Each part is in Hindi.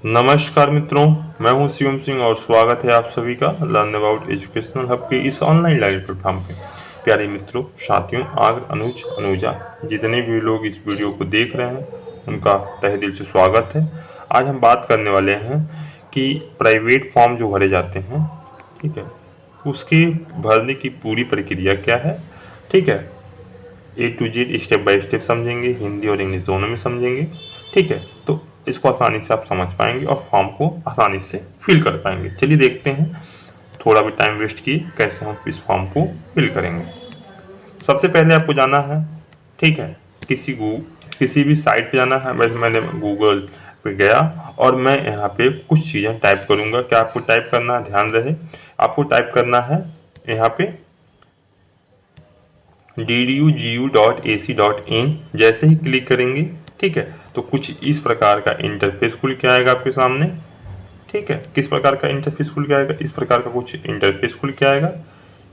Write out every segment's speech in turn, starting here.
नमस्कार मित्रों, मैं हूं शिवम सिंह और स्वागत है आप सभी का लर्न अबाउट एजुकेशनल हब के इस ऑनलाइन लाइव प्लेटफॉर्म पे। प्यारे मित्रों, साथियों, आग, अनुज, अनुजा, जितने भी लोग इस वीडियो को देख रहे हैं उनका तहे दिल से स्वागत है। आज हम बात करने वाले हैं कि प्राइवेट फॉर्म जो भरे जाते हैं, ठीक है, उसके भरने की पूरी प्रक्रिया क्या है। ठीक है, A to Z step by step समझेंगे, हिंदी और इंग्लिश दोनों में समझेंगे। ठीक है, तो इसको आसानी से आप समझ पाएंगे और फॉर्म को आसानी से फिल कर पाएंगे। चलिए देखते हैं, थोड़ा भी टाइम वेस्ट किए कैसे हम इस फॉर्म को फिल करेंगे। सबसे पहले आपको जाना है, ठीक है, किसी भी साइट पे जाना है। वैसे मैंने गूगल पे गया और मैं यहाँ पे कुछ चीज़ें टाइप करूँगा। क्या आपको टाइप करना है, ध्यान रहे, आपको टाइप करना है यहाँ पे DDU.GU.AC.in। जैसे ही क्लिक करेंगे, ठीक है, तो कुछ इस प्रकार का इंटरफेस खुल के आएगा आपके सामने। ठीक है, किस प्रकार का इंटरफेस खुल के आएगा, इस प्रकार का कुछ इंटरफेस खुल के आएगा।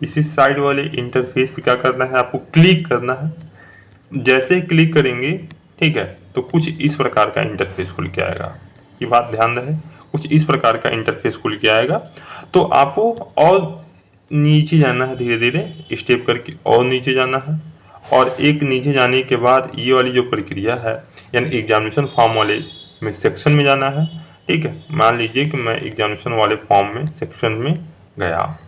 इसी साइड वाले इंटरफेस पे क्या करना है, आपको क्लिक करना है। जैसे ही क्लिक करेंगे, ठीक है, तो कुछ इस प्रकार का इंटरफेस खुल के आएगा। ये बात ध्यान रहे, कुछ इस प्रकार का इंटरफेस खुल के आएगा। तो आपको और नीचे जाना है, धीरे धीरे स्टेप करके और नीचे जाना है। और एक नीचे जाने के बाद ये वाली जो प्रक्रिया है, यानी एग्जामिनेशन फॉर्म वाले में सेक्शन में जाना है। ठीक है, मान लीजिए कि मैं एग्जामिनेशन वाले फॉर्म में सेक्शन में गया,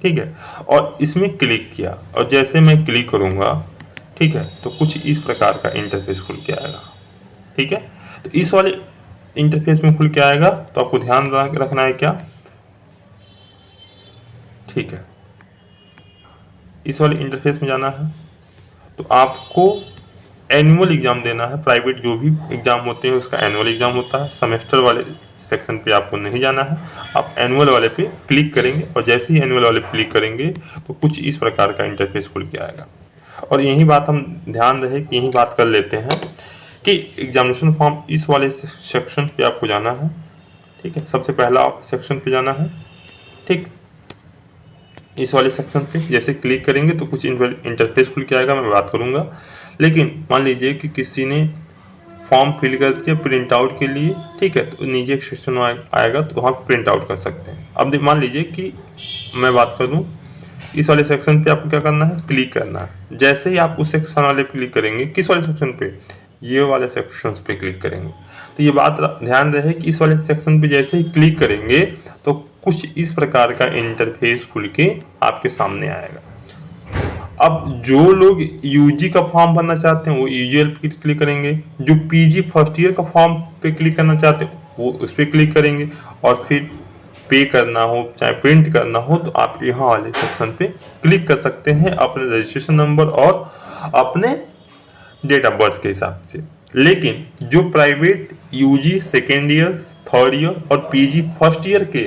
ठीक है, और इसमें क्लिक किया और जैसे मैं क्लिक करूँगा, ठीक है, तो कुछ इस प्रकार का इंटरफेस खुल के आएगा। ठीक है, तो इस वाले इंटरफेस में खुल के आएगा, तो आपको ध्यान रखना है क्या, ठीक है, इस वाले इंटरफेस में जाना है। तो आपको एनुअल एग्ज़ाम देना है। प्राइवेट जो भी एग्ज़ाम होते हैं उसका एनुअल एग्ज़ाम होता है। सेमेस्टर वाले सेक्शन पे आपको नहीं जाना है, आप एनुअल वाले पे क्लिक करेंगे और जैसे ही एनुअल वाले पे क्लिक करेंगे तो कुछ इस प्रकार का इंटरफेस खुल के आएगा। और यही बात हम ध्यान रहे कि यही बात कर लेते हैं कि एग्जामिनेशन फॉर्म इस वाले सेक्शन पे आपको जाना है। ठीक है, सबसे पहला सेक्शन पे जाना है। ठीक, इस वाले सेक्शन पे जैसे क्लिक करेंगे तो कुछ इंटरफेस खुल के आएगा, मैं बात करूँगा। लेकिन मान लीजिए कि किसी ने फॉर्म फिल कर दिया प्रिंट आउट के लिए, ठीक है, तो नीचे एक सेक्शन आएगा तो वहाँ प्रिंट आउट कर सकते हैं। अब मान लीजिए कि मैं बात करूँ, इस वाले सेक्शन पे आपको क्या करना है, क्लिक करना है। जैसे ही आप उस सेक्शन वाले पे क्लिक करेंगे, किस वाले सेक्शन पे, ये वाले सेक्शन पे क्लिक करेंगे। तो ये बात ध्यान रहे कि इस वाले सेक्शन पे जैसे ही क्लिक करेंगे तो कुछ इस प्रकार का इंटरफेस खुल के आपके सामने आएगा। अब जो लोग यूजी का फॉर्म भरना चाहते हैं वो यूजीएल पे क्लिक करेंगे, जो पीजी फर्स्ट ईयर का फॉर्म पे क्लिक करना चाहते हैं वो उस पर क्लिक करेंगे, और फिर पे करना हो चाहे प्रिंट करना हो तो आप यहाँ वाले सेक्शन पे क्लिक कर सकते हैं अपने रजिस्ट्रेशन नंबर और अपने डेट ऑफ बर्थ के हिसाब से। लेकिन जो private UG second year, third year और पीजी फर्स्ट ईयर के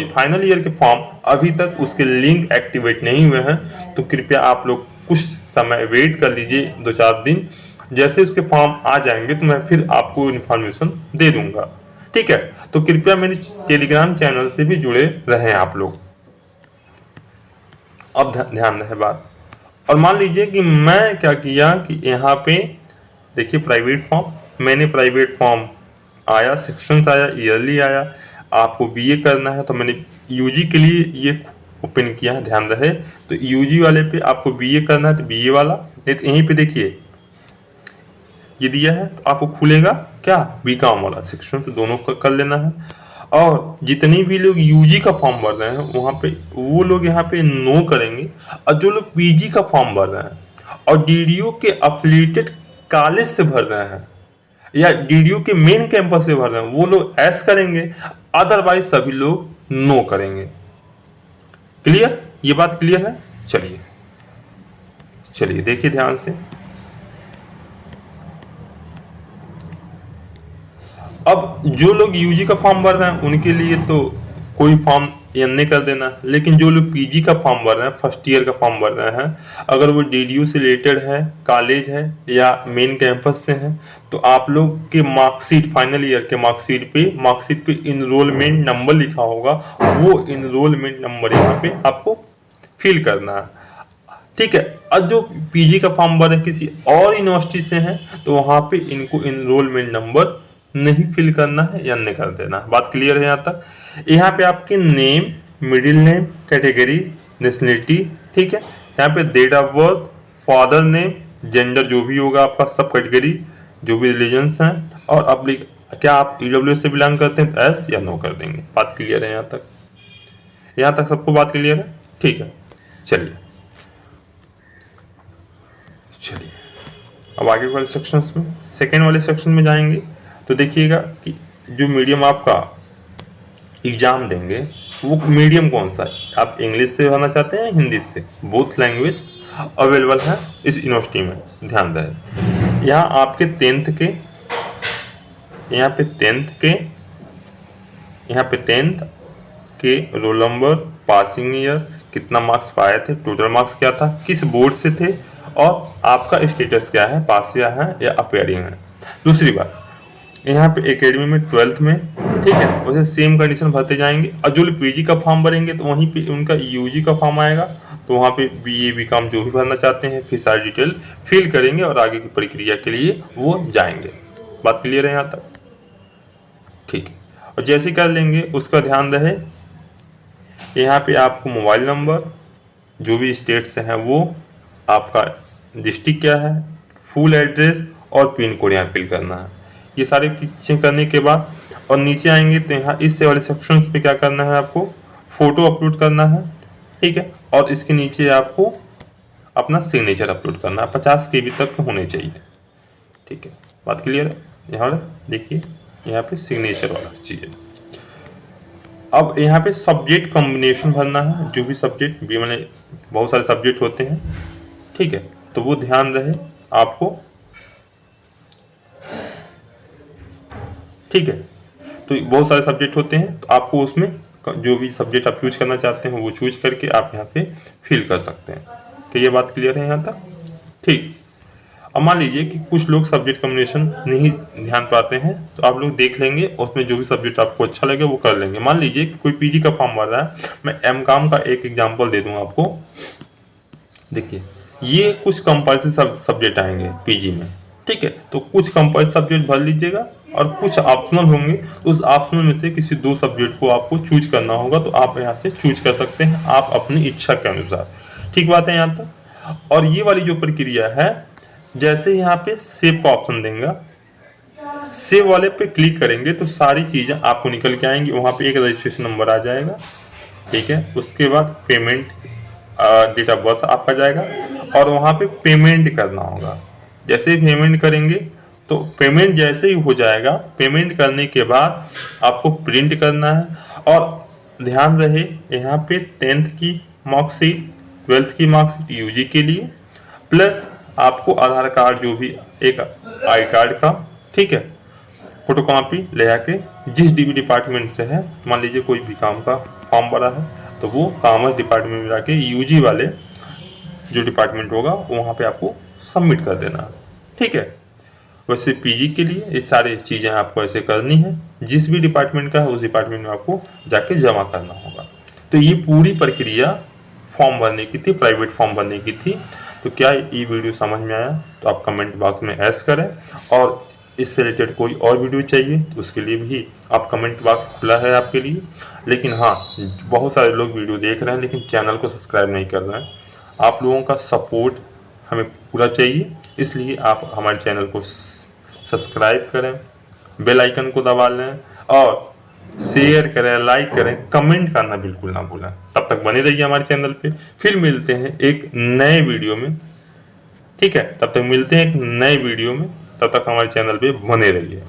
फाइनल ईयर के फॉर्म अभी तक उसके लिंक एक्टिवेट नहीं हुए हैं, तो कृपया आप लोग कुछ समय वेट कर लीजिए, 2-4 दिन। जैसे उसके फॉर्म आ जाएंगे तो मैं फिर आपको इन्फॉर्मेशन दे दूंगा। ठीक है, तो कृपया मेरे टेलीग्राम चैनल से भी जुड़े रहें आप लोग। अब ध्यान रहे बात। और मान लीजिए कि मैं क्या किया कि यहाँ पे देखिए प्राइवेट फॉर्म, मैंने प्राइवेट फॉर्म आया, सेक्शन आया, ईयरली आया। आपको बीए करना है तो मैंने यूजी के लिए ये ओपन किया है, ध्यान रहे। तो यूजी वाले पे आपको बीए करना है तो बीए वाला, नहीं तो यहीं पे देखिए ये दिया है तो आपको खुलेगा क्या, बीकॉम वाला सेक्शन, तो दोनों का कर लेना है। और जितने भी लोग यूजी का फॉर्म भर रहे हैं वहाँ पे वो लोग यहाँ पे नो करेंगे, और जो लोग पीजी का फॉर्म भर रहे हैं और डीडीयू के अफिलिएटेड कॉलेज से भर रहे हैं या डीडीयू के मेन कैंपस से भर रहे हैं वो लोग एस करेंगे, अदरवाइज सभी लोग नो करेंगे। क्लियर, ये बात क्लियर है। चलिए चलिए देखिए ध्यान से। अब जो लोग यूजी का फॉर्म भर रहे हैं उनके लिए तो कोई फॉर्म नहीं कर देना, लेकिन जो लोग पीजी का फॉर्म भर रहे हैं, फर्स्ट ईयर का फॉर्म भर रहे हैं, अगर वो डीडीयू से रिलेटेड है, कॉलेज है या मेन कैंपस से है, तो आप लोग के मार्कशीट, फाइनल ईयर के मार्कशीट पे इनरोलमेंट नंबर लिखा होगा, वो इनरोलमेंट नंबर यहाँ पे आपको फिल करना है। ठीक है, अब जो पीजी का फॉर्म भर है किसी और यूनिवर्सिटी से है तो वहाँ पे इनको इनरोलमेंट नंबर नहीं फिल करना है या नहीं कर देना। बात क्लियर है यहाँ तक। यहाँ पे आपके name, middle name, category, nationality, ठीक है। यहाँ पे date of birth, father name, gender जो भी होगा आपका, सब कैटेगरी, जो भी रिलीजन्स हैं, और अब क्या आप ईडब्ल्यूएस से बिलोंग करते हैं, एस या नो कर देंगे। बात क्लियर है यहाँ तक? यहाँ तक सबको बात क्लियर है? ठीक है, चलिए अब आगे वाले सेक्शंस में, सेकेंड वाले सेक्शन में जाएंगे तो देखिएगा कि जो मीडियम आपका एग्जाम देंगे वो मीडियम कौन सा है। आप इंग्लिश से भरना चाहते हैं, हिंदी से, बोथ लैंग्वेज अवेलेबल है इस यूनिवर्सिटी में। ध्यान रहे, यहाँ आपके टेंथ के, यहाँ पे टेंथ के रोल नंबर, पासिंग ईयर, कितना मार्क्स पाए थे, टोटल मार्क्स क्या था, किस बोर्ड से थे, और आपका स्टेटस क्या है, पास या है या अपेयरिंग है। दूसरी बात, यहाँ पे एकेडमी में 12th में, ठीक है, वैसे सेम कंडीशन भरते जाएंगे। और जो पीजी का फॉर्म भरेंगे तो वहीं पे उनका यूजी का फॉर्म आएगा, तो वहाँ पे बीए बीकॉम जो भी भरना चाहते हैं फिर सारी डिटेल फिल करेंगे और आगे की प्रक्रिया के लिए वो जाएंगे। बात क्लियर है यहाँ तक? ठीक है, और जैसे कर लेंगे उसका ध्यान रहे, यहाँ पे आपको मोबाइल नंबर, जो भी स्टेट से हैं वो, आपका डिस्ट्रिक्ट क्या है, फुल एड्रेस और पिन कोड यहाँ फिल करना है। ये सारी चीज़ें करने के बाद और नीचे आएंगे तो यहाँ इस वाले सेक्शंस पे क्या करना है, आपको फ़ोटो अपलोड करना है, ठीक है, और इसके नीचे आपको अपना सिग्नेचर अपलोड करना है, 50 KB तक होने चाहिए, ठीक है। बात क्लियर है? यहाँ देखिए, यहाँ पे सिग्नेचर वाला चीज़ है। अब यहाँ पे सब्जेक्ट कॉम्बिनेशन भरना है, जो भी सब्जेक्ट भी, मैंने बहुत सारे सब्जेक्ट होते हैं, ठीक है, तो वो ध्यान रहे आपको, ठीक है। तो बहुत सारे सब्जेक्ट होते हैं, तो आपको उसमें जो भी सब्जेक्ट आप चूज करना चाहते हैं वो चूज करके आप यहाँ पे फिल कर सकते हैं। तो ये बात क्लियर है यहाँ तक? ठीक। अब मान लीजिए कि कुछ लोग सब्जेक्ट कॉम्बिनेशन नहीं ध्यान पाते हैं, तो आप लोग देख लेंगे और उसमें जो भी सब्जेक्ट आपको अच्छा लगे वो कर लेंगे। मान लीजिए कि कोई पीजी का फॉर्म भर रहा है, मैं एमकॉम का एक एग्जांपल दे दूंगा आपको। देखिए, ये कुछ कंपल्सरी सब्जेक्ट आएंगे पीजी में, ठीक है, तो कुछ कंपल्सरी सब्जेक्ट भर लीजिएगा और कुछ ऑप्शनल होंगे, तो उस ऑप्शनल में से किसी 2 सब्जेक्ट को आपको चूज करना होगा, तो आप यहाँ से चूज कर सकते हैं आप अपनी इच्छा के अनुसार। ठीक बात है यहाँ तक? और ये वाली जो प्रक्रिया है, जैसे यहाँ पे सेव का ऑप्शन देंगे, सेव वाले पे क्लिक करेंगे तो सारी चीज़ें आपको निकल के आएंगी। वहाँ पे एक रजिस्ट्रेशन नंबर आ जाएगा, ठीक है, उसके बाद पेमेंट, डेट ऑफ बर्थ आपका जाएगा और वहाँ पे पेमेंट करना होगा। जैसे ही पेमेंट करेंगे तो पेमेंट जैसे ही हो जाएगा, पेमेंट करने के बाद आपको प्रिंट करना है। और ध्यान रहे, यहाँ पे 10th की मार्कशीट, 12th की मार्कशीट यूजी के लिए, प्लस आपको आधार कार्ड, जो भी एक आई कार्ड का, ठीक है, फोटोकॉपी ले आके जिस डिपार्टमेंट से है, मान लीजिए कोई भी काम का फॉर्म भरा है तो वो कॉमर्स डिपार्टमेंट में जाके यूजी वाले जो डिपार्टमेंट होगा वहाँ पे आपको सबमिट कर देना, ठीक है। वैसे पीजी के लिए ये सारी चीज़ें आपको ऐसे करनी है, जिस भी डिपार्टमेंट का है उस डिपार्टमेंट में आपको जाके जमा करना होगा। तो ये पूरी प्रक्रिया फॉर्म भरने की थी, प्राइवेट फॉर्म भरने की थी। तो क्या ये वीडियो समझ में आया तो आप कमेंट बॉक्स में ऐश करें, और इससे रिलेटेड कोई और वीडियो चाहिए तो उसके लिए भी आप कमेंट बॉक्स खुला है आपके लिए। लेकिन हाँ, बहुत सारे लोग वीडियो देख रहे हैं लेकिन चैनल को सब्सक्राइब नहीं कर रहे हैं। आप लोगों का सपोर्ट हमें पूरा चाहिए, इसलिए आप हमारे चैनल को सब्सक्राइब करें, बेल आइकन को दबा लें और शेयर करें, लाइक करें, कमेंट करना बिल्कुल ना भूलें। तब तक बने रहिए हमारे चैनल पे। फिर मिलते हैं एक नए वीडियो में, ठीक है, तब तक मिलते हैं एक नए वीडियो में, तब तक हमारे चैनल पे बने रहिए।